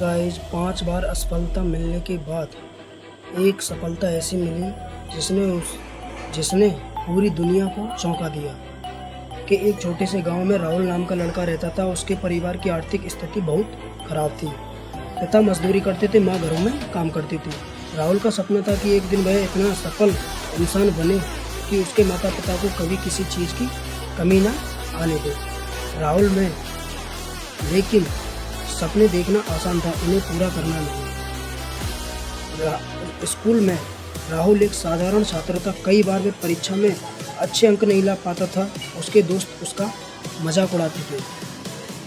Guys 5 बार असफलता मिलने के बाद एक सफलता ऐसी मिली जिसने पूरी दुनिया को चौंका दिया कि एक छोटे से गांव में राहुल नाम का लड़का रहता था। उसके परिवार की आर्थिक स्थिति बहुत खराब थी। पिता मजदूरी करते थे, माँ घरों में काम करती थी। राहुल का सपना था कि एक दिन वह इतना सफल इंसान बने कि उसके माता पिता को कभी किसी चीज़ की कमी ना आने दे। राहुल में लेकिन सपने देखना आसान था, उन्हें पूरा करना नहीं। स्कूल में राहुल एक साधारण छात्र था। कई बार वह परीक्षा में अच्छे अंक नहीं ला पाता था। उसके दोस्त उसका मजाक उड़ाते थे,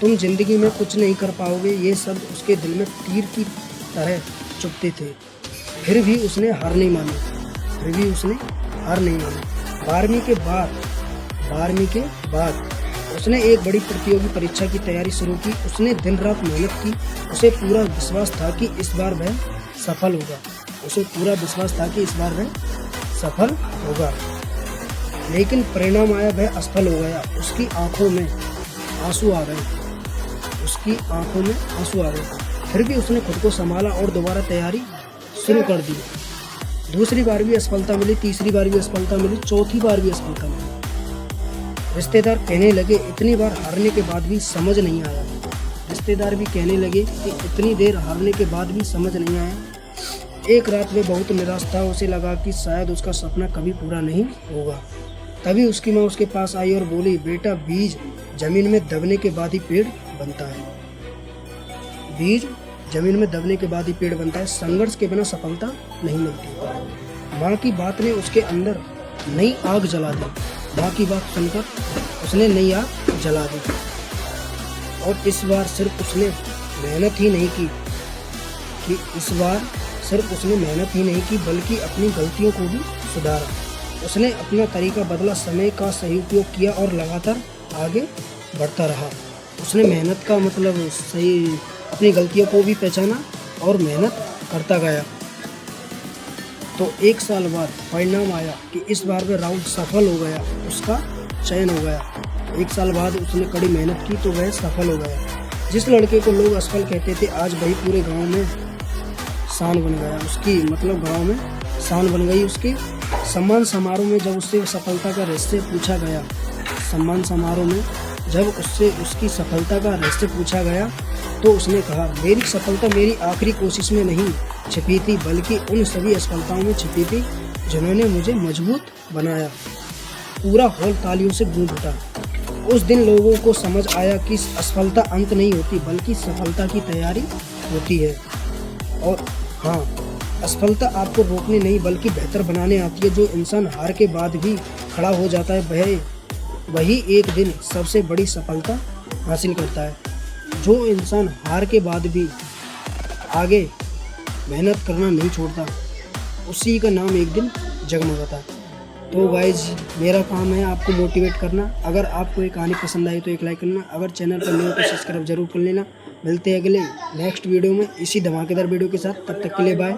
तुम जिंदगी में कुछ नहीं कर पाओगे। ये सब उसके दिल में तीर की तरह चुभते थे। फिर भी उसने हार नहीं मानी। 12वीं के बाद उसने एक बड़ी प्रतियोगी परीक्षा की तैयारी शुरू की। उसने दिन रात मेहनत की। उसे पूरा विश्वास था कि इस बार वह सफल होगा। लेकिन परिणाम आया, वह असफल हो गया। उसकी आंखों में आंसू आ गए। फिर भी उसने खुद को संभाला और दोबारा तैयारी शुरू कर दी। दूसरी बार भी असफलता मिली, तीसरी बार भी असफलता मिली, चौथी बार भी असफलता मिली। रिश्तेदार कहने लगे इतनी बार हारने के बाद भी समझ नहीं आया। रिश्तेदार भी कहने लगे कि इतनी देर हारने के बाद भी समझ नहीं आया। एक रात में बहुत निराश था। उसे लगा कि शायद उसका सपना कभी पूरा नहीं होगा। तभी उसकी माँ उसके पास आई और बोली, बेटा, बीज जमीन में दबने के बाद ही पेड़ बनता है। संघर्ष के बिना सफलता नहीं मिलती। माँ की बात ने उसके अंदर नई आग जला दी। माँ की बात सुनकर उसने नई आग जला दी। और इस बार सिर्फ उसने मेहनत ही नहीं की बल्कि अपनी गलतियों को भी सुधारा। उसने अपना तरीका बदला, समय का सही उपयोग किया और लगातार आगे बढ़ता रहा। उसने मेहनत का मतलब सही, अपनी गलतियों को भी पहचाना और मेहनत करता गया। तो 1 साल बाद परिणाम आया कि इस बार वह राहुल सफल हो गया। उसका चयन हो गया। 1 साल बाद उसने कड़ी मेहनत की तो वह सफल हो गया। जिस लड़के को लोग असफल कहते थे, आज वही पूरे गांव में शान बन गया। गांव में शान बन गई। उसके सम्मान समारोह में जब उससे सफलता का रहस्य पूछा गया तो उसने कहा, मेरी सफलता मेरी आखिरी कोशिश में नहीं छिपी थी बल्कि उन सभी असफलताओं में छिपी थी जिन्होंने मुझे मजबूत बनाया। पूरा हॉल तालियों से गूंज उठा। उस दिन लोगों को समझ आया कि असफलता अंत नहीं होती बल्कि सफलता की तैयारी होती है। और हाँ, असफलता आपको रोकने नहीं बल्कि बेहतर बनाने आती है। जो इंसान हार के बाद भी खड़ा हो जाता है वही एक दिन सबसे बड़ी सफलता हासिल करता है। जो इंसान हार के बाद भी आगे मेहनत करना नहीं छोड़ता, उसी का नाम एक दिन जगमगाता है। तो गाइज, मेरा काम है आपको मोटिवेट करना। अगर आपको ये कहानी पसंद आई तो एक लाइक करना। अगर चैनल पर नए हो तो सब्सक्राइब जरूर कर लेना। मिलते हैं अगले नेक्स्ट वीडियो में इसी धमाकेदार वीडियो के साथ। तब तक के लिए बाय।